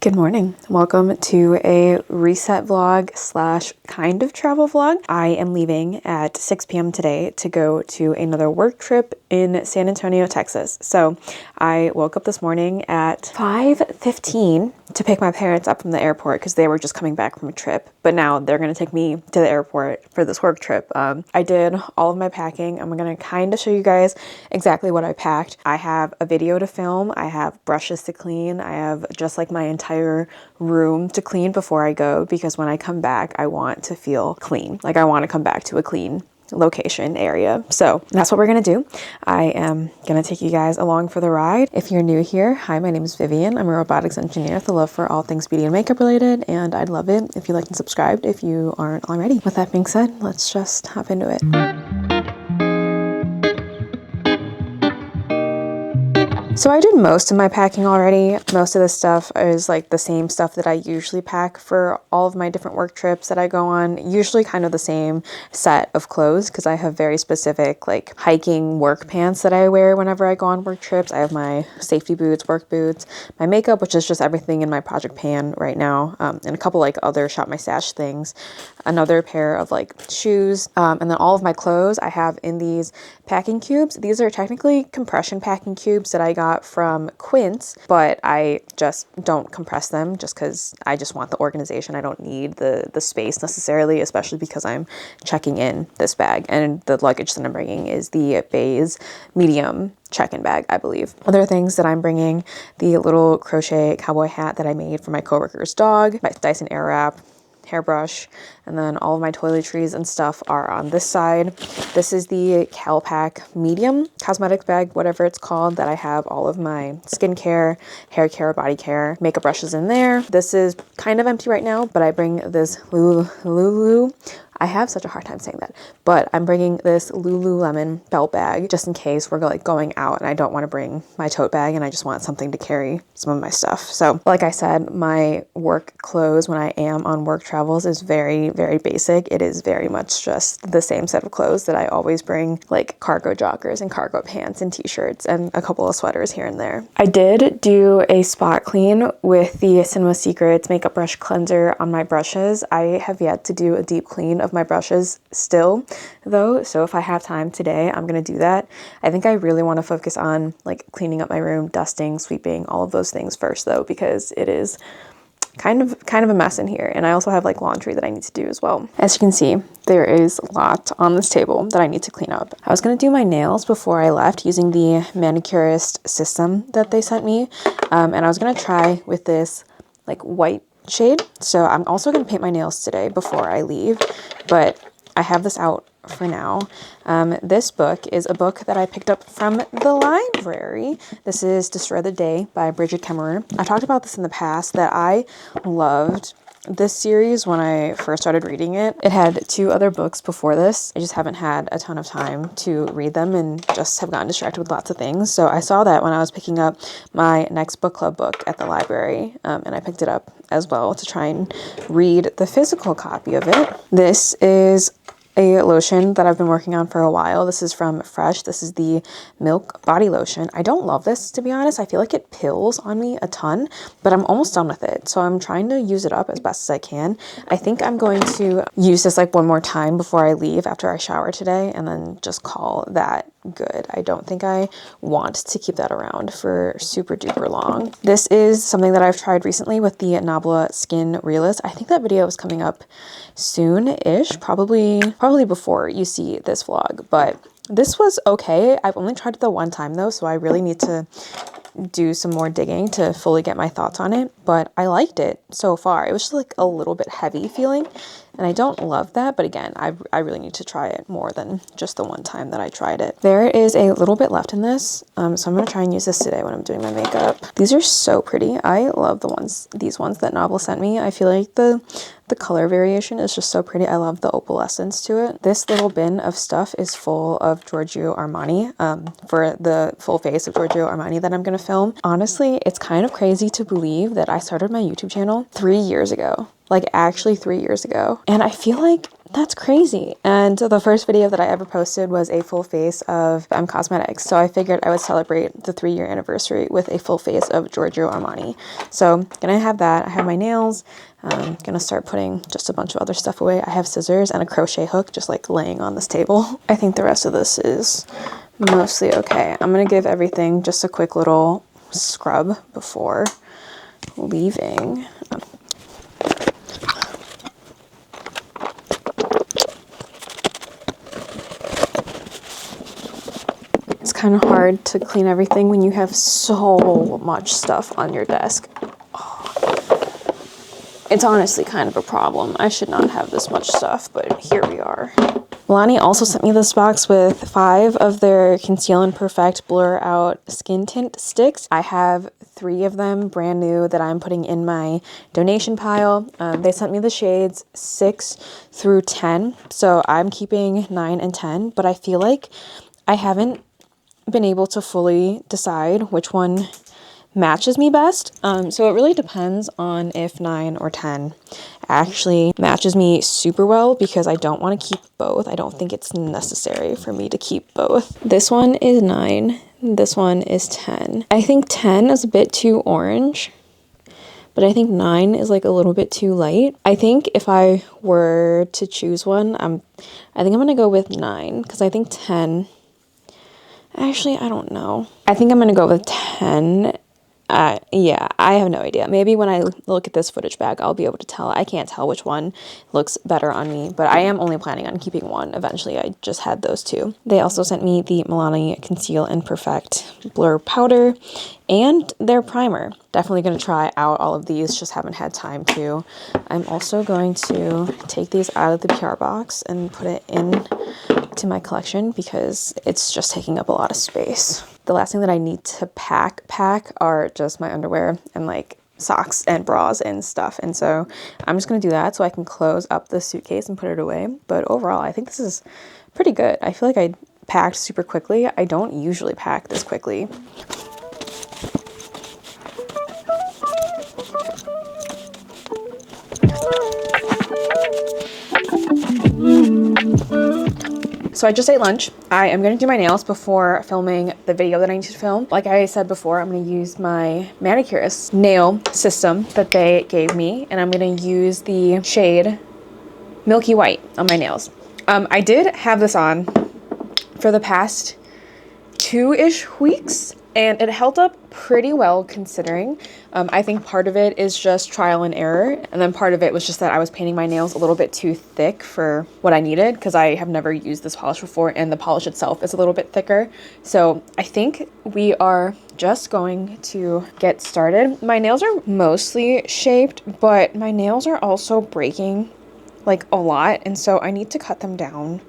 Good morning. Welcome to a reset vlog slash kind of travel vlog. I am leaving at 6 p.m. today to go to another work trip in San Antonio, Texas. So I woke up this morning at 5:15 to pick my parents up from the airport because they were just coming back from a trip. But now they're going to take me to the airport for this work trip. I did all of my packing. I'm going to kind of show you guys exactly what I packed. I have a video to film. I have brushes to clean. I have just like my entire room to clean before I go, because when I come back, I want to feel clean. Like I want to come back to a clean location area. So that's what we're gonna do. I am gonna take you guys along for the ride. If you're new here, hi, my name is Vivian. I'm a robotics engineer with a love for all things beauty and makeup related, and I'd love it if you liked and subscribed if you aren't already. With that being said, let's just hop into it. So I did most of my packing already. Most of the stuff is like the same stuff that I usually pack for all of my different work trips that I go on. Usually kind of the same set of clothes because I have very specific like hiking work pants that I wear whenever I go on work trips. I have my safety boots, work boots, my makeup, which is just everything in my project pan right now, and a couple like other shop my stash things. Another pair of like shoes, and then all of my clothes I have in these packing cubes. These are technically compression packing cubes that I got from Quince, but I just don't compress them just because I just want the organization. I don't need the space necessarily, especially because I'm checking in this bag, and the luggage that I'm bringing is the beige medium check-in bag, I believe. Other things that I'm bringing: the little crochet cowboy hat that I made for my coworker's dog, my Dyson Airwrap, hairbrush, and then all of my toiletries and stuff are on this side. This is the CalPack medium cosmetics bag, whatever it's called, that I have all of my skincare, hair care, body care, makeup brushes in there. This is kind of empty right now, but I bring this Lulu. I have such a hard time saying that, but I'm bringing this Lululemon belt bag just in case we're like going out and I don't want to bring my tote bag and I just want something to carry some of my stuff. So like I said, my work clothes when I am on work travels is very, very basic. It is very much just the same set of clothes that I always bring, like cargo joggers and cargo pants and t-shirts and a couple of sweaters here and there. I did do a spot clean with the Cinema Secrets makeup brush cleanser on my brushes. I have yet to do a deep clean of my brushes still though, so if I have time today, I'm gonna do that. I think I really want to focus on like cleaning up my room, dusting, sweeping, all of those things first though, because it is kind of a mess in here, and I also have like laundry that I need to do as well. As you can see, there is a lot on this table that I need to clean up. I was gonna do my nails before I left using the manicurist system that they sent me, and I was gonna try with this like white shade. So I'm also going to paint my nails today before I leave, but I have this out for now. This book is a book that I picked up from the library. This is Destroy the Day by Bridget Kemmerer. I talked about this in the past that I loved this series when I first started reading it. It had two other books before this. I just haven't had a ton of time to read them and just have gotten distracted with lots of things. So I saw that when I was picking up my next book club book at the library, and I picked it up as well to try and read the physical copy of it. This is a lotion that I've been working on for a while. This is from Fresh. This is the Milk Body Lotion. I don't love this, to be honest. I feel like it pills on me a ton, but I'm almost done with it. So I'm trying to use it up as best as I can. I think I'm going to use this like one more time before I leave after I shower today, and then just call that good. I don't think I want to keep that around for super duper long. This is something that I've tried recently with the Nabla Skin Realist. I think that video is coming up soon-ish, probably before you see this vlog, but this was okay. I've only tried it the one time though, so I really need to do some more digging to fully get my thoughts on it, but I liked it so far. It was just like a little bit heavy feeling, and I don't love that, but again, I really need to try it more than just the one time that I tried it. There is a little bit left in this, so I'm going to try and use this today when I'm doing my makeup. These are so pretty. I love these ones that Novel sent me. I feel like the color variation is just so pretty. I love the opalescence to it. This little bin of stuff is full of Giorgio Armani, for the full face of Giorgio Armani that I'm going to film. Honestly, it's kind of crazy to believe that I started my YouTube channel 3 years ago. Like actually 3 years ago. And I feel like That's crazy. And the first video that I ever posted was a full face of Cosmetics. So I figured I would celebrate the 3-year anniversary with a full face of Giorgio Armani. So gonna have that. I have my nails. Gonna start putting just a bunch of other stuff away. I have scissors and a crochet hook just like laying on this table. I think the rest of this is mostly okay. I'm gonna give everything just a quick little scrub before leaving. It's kind of hard to clean everything when you have so much stuff on your desk. It's honestly kind of a problem. I should not have this much stuff, but here we are. Milani also sent me this box with 5 of their Conceal and Perfect Blur Out Skin Tint sticks. I have 3 of them brand new that I'm putting in my donation pile. They sent me the shades 6 through 10, so I'm keeping 9 and 10, but I feel like I haven't been able to fully decide which one matches me best. So it really depends on if 9 or 10 actually matches me super well, because I don't want to keep both. I don't think it's necessary for me to keep both. This one is 9. This one is 10. I think 10 is a bit too orange, but I think 9 is like a little bit too light. I think if I were to choose one, I think I'm gonna go with 9, because I think 10, actually, I don't know. I think I'm gonna go with 10. Yeah, I have no idea. Maybe when I look at this footage back, I'll be able to tell. I can't tell which one looks better on me, but I am only planning on keeping one eventually. I just had those 2. They also sent me the Milani Conceal and Perfect Blur Powder and their primer. Definitely going to try out all of these, just haven't had time to. I'm also going to take these out of the PR box and put it in to my collection because it's just taking up a lot of space. The last thing that I need to pack are just my underwear and like socks and bras and stuff. And so I'm just gonna do that so I can close up the suitcase and put it away. But overall, I think this is pretty good. I feel like I packed super quickly. I don't usually pack this quickly. So I just ate lunch. I am going to do my nails before filming the video that I need to film. Like I said before, I'm going to use my Manicurist nail system that they gave me, and I'm going to use the shade Milky White on my nails. I did have this on for the past 2-ish weeks, and it held up pretty well considering. I think part of it is just trial and error, and then part of it was just that I was painting my nails a little bit too thick for what I needed, because I have never used this polish before, and the polish itself is a little bit thicker. So I think we are just going to get started. My nails are mostly shaped, but my nails are also breaking like a lot, and so I need to cut them down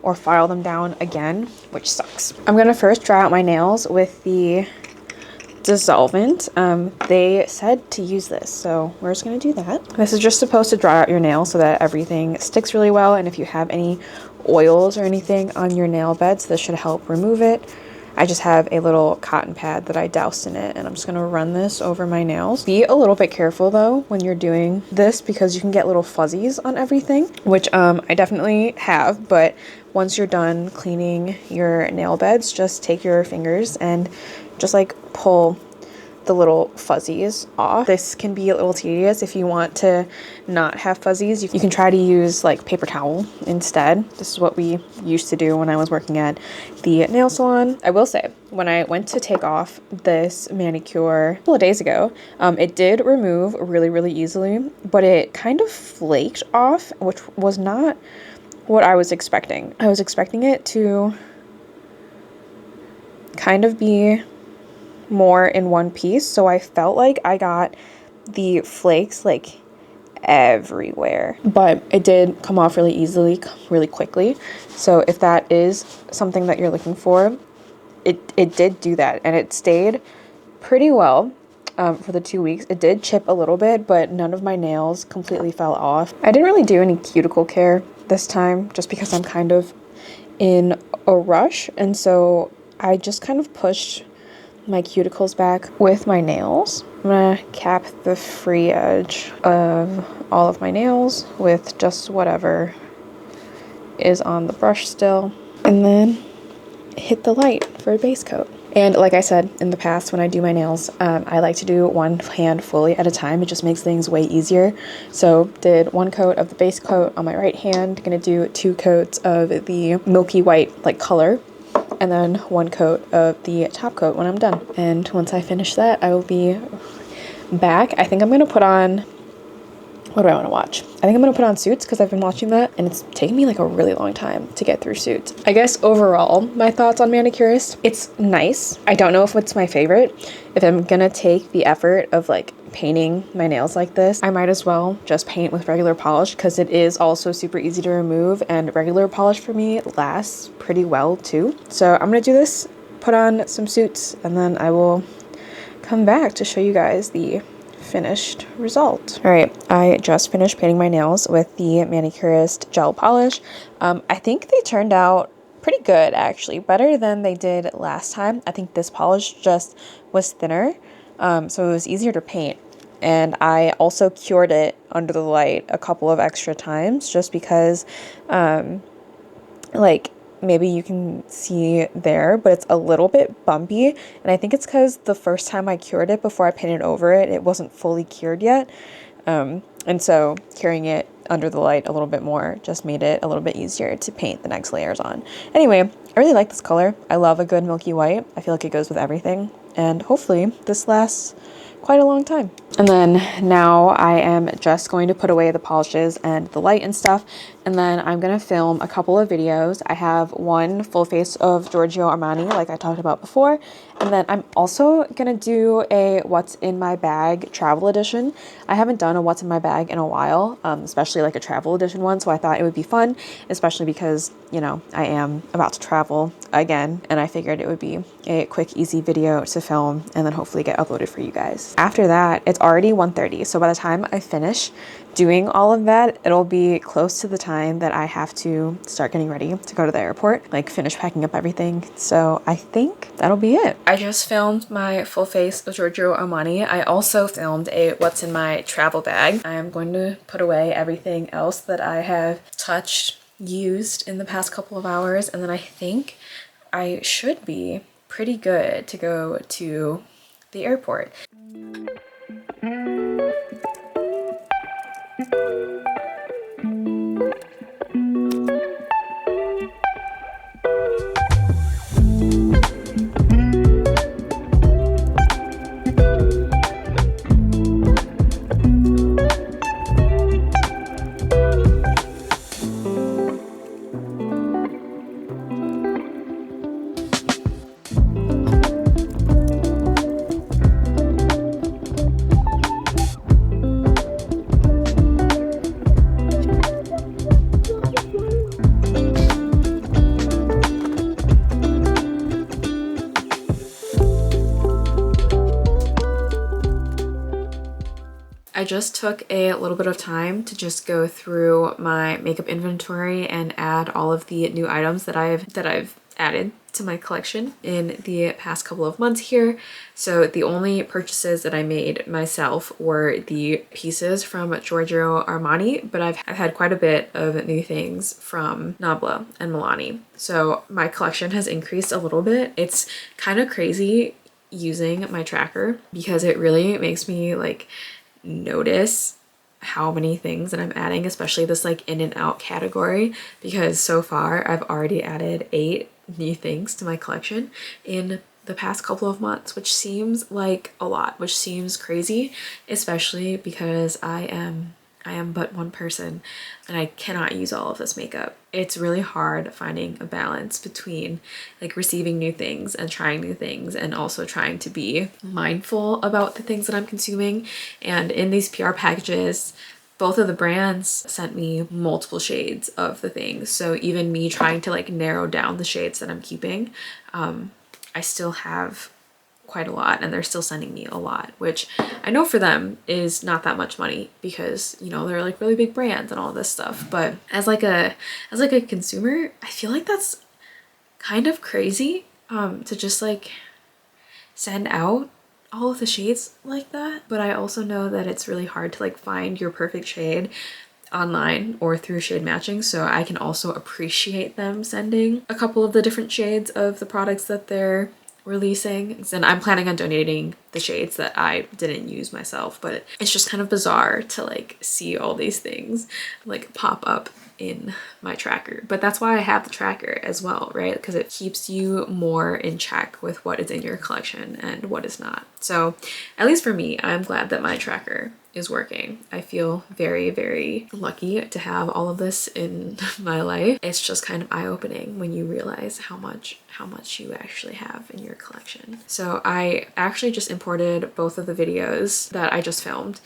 or file them down again, which sucks. I'm gonna first dry out my nails with the dissolvent. They said to use this, so we're just gonna do that. This is just supposed to dry out your nails so that everything sticks really well, and if you have any oils or anything on your nail beds, this should help remove it. I just have a little cotton pad that I doused in it, and I'm just gonna run this over my nails. Be a little bit careful though when you're doing this, because you can get little fuzzies on everything, which I definitely have, but once you're done cleaning your nail beds, just take your fingers and just like pull the little fuzzies off. This can be a little tedious. If you want to not have fuzzies, you can try to use like paper towel instead. This is what we used to do when I was working at the nail salon. I will say, when I went to take off this manicure a couple of days ago, it did remove really, really easily, but it kind of flaked off, which was not what I was expecting. I was expecting it to kind of be more in one piece, so I felt like I got the flakes like everywhere, but it did come off really easily, really quickly. So if that is something that you're looking for, it did do that, and it stayed pretty well for the 2 weeks. It did chip a little bit, but none of my nails completely fell off. I didn't really do any cuticle care this time, just because I'm kind of in a rush, and so I just kind of pushed my cuticles back with my nails. I'm gonna cap the free edge of all of my nails with just whatever is on the brush still, and then hit the light for a base coat. And like I said in the past, when I do my nails, I like to do one hand fully at a time. It just makes things way easier. So did one coat of the base coat on my right hand, gonna do 2 coats of the milky white like color, and then 1 coat of the top coat when I'm done. And once I finish that, I will be back. I think I'm gonna put on, what do I want to watch? I think I'm going to put on Suits because I've been watching that and it's taken me like a really long time to get through Suits. I guess overall, my thoughts on Manicurist, it's nice. I don't know if it's my favorite. If I'm going to take the effort of like painting my nails like this, I might as well just paint with regular polish because it is also super easy to remove, and regular polish for me lasts pretty well too. So I'm going to do this, put on some Suits, and then I will come back to show you guys the finished result. All right, I just finished painting my nails with the Manicurist gel polish. I think they turned out pretty good, actually, better than they did last time. I think this polish just was thinner, so it was easier to paint. And I also cured it under the light a couple of extra times just because, like, maybe you can see there, but it's a little bit bumpy, and I think it's because the first time I cured it before I painted over it, it wasn't fully cured yet, and so curing it under the light a little bit more just made it a little bit easier to paint the next layers on. Anyway, I really like this color. I love a good milky white. I feel like it goes with everything, and hopefully this lasts quite a long time. And then now I am just going to put away the polishes and the light and stuff, and then I'm gonna film a couple of videos. I have one full face of Giorgio Armani like I talked about before, and then I'm also gonna do a what's in my bag travel edition. I haven't done a what's in my bag in a while, especially like a travel edition one, so I thought it would be fun, especially because, you know, I am about to travel again, and I figured it would be a quick, easy video to film and then hopefully get uploaded for you guys. After that, it's already 1:30, so by the time I finish doing all of that, it'll be close to the time that I have to start getting ready to go to the airport, like finish packing up everything. So I think that'll be it. I just filmed my full face of Giorgio Armani. I also filmed a what's in my travel bag. I am going to put away everything else that I have touched, used in the past couple of hours, and then I think I should be pretty good to go to the airport. I just took a little bit of time to just go through my makeup inventory and add all of the new items that I've added to my collection in the past couple of months here. So the only purchases that I made myself were the pieces from Giorgio Armani, but I've had quite a bit of new things from Nabla and Milani. So my collection has increased a little bit. It's kind of crazy using my tracker because it really makes me like notice how many things that I'm adding, especially this like in and out category, because so far I've already added 8 new things to my collection in the past couple of months, which seems like a lot, which seems crazy, especially because I am but one person and I cannot use all of this makeup. It's really hard finding a balance between like receiving new things and trying new things and also trying to be mindful about the things that I'm consuming. And in these PR packages, both of the brands sent me multiple shades of the things. So even me trying to like narrow down the shades that I'm keeping, I still have quite a lot, and they're still sending me a lot, which I know for them is not that much money because, you know, they're like really big brands and all this stuff. But as like a consumer, I feel like that's kind of crazy to just like send out all of the shades like that. But I also know that it's really hard to like find your perfect shade online or through shade matching, so I can also appreciate them sending a couple of the different shades of the products that they're releasing. And I'm planning on donating the shades that I didn't use myself, but it's just kind of bizarre to like see all these things like pop up in my tracker. But that's why I have the tracker as well, right? Because it keeps you more in check with what is in your collection and what is not. So at least for me, I'm glad that my tracker is working. I feel very, very lucky to have all of this in my life. It's just kind of eye-opening when you realize how much you actually have in your collection. So I actually just imported both of the videos that I just filmed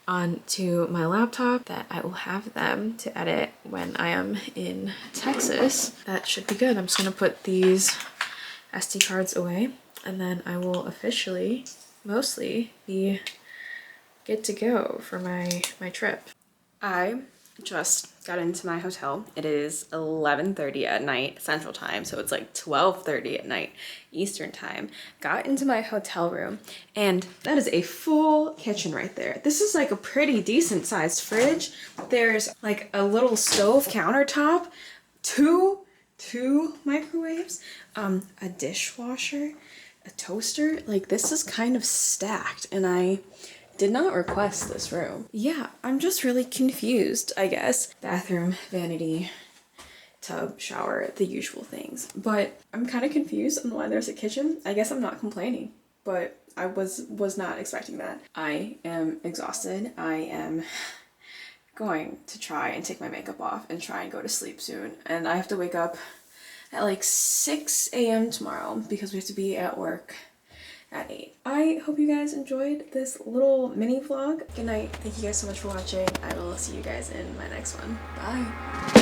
onto my laptop, that I will have them to edit when I am in Texas. That should be good. I'm just gonna put these SD cards away, and then I will officially mostly be good to go for my trip. I just got into my hotel. It is 11:30 at night Central Time, so it's like 12:30 at night Eastern Time. Got into my hotel room, and that is a full kitchen right there. This is like a pretty decent sized fridge. There's like a little stove countertop, two microwaves, a dishwasher, a toaster. Like, this is kind of stacked, and I did not request this room. Yeah, I'm just really confused, I guess. Bathroom, vanity, tub, shower, the usual things. But I'm kind of confused on why there's a kitchen. I guess I'm not complaining, but I was not expecting that. I am exhausted. I am going to try and take my makeup off and try and go to sleep soon. And I have to wake up at like 6 a.m. tomorrow because we have to be at work at 8. I hope you guys enjoyed this little mini vlog. Good night. Thank you guys so much for watching. I will see you guys in my next one. Bye.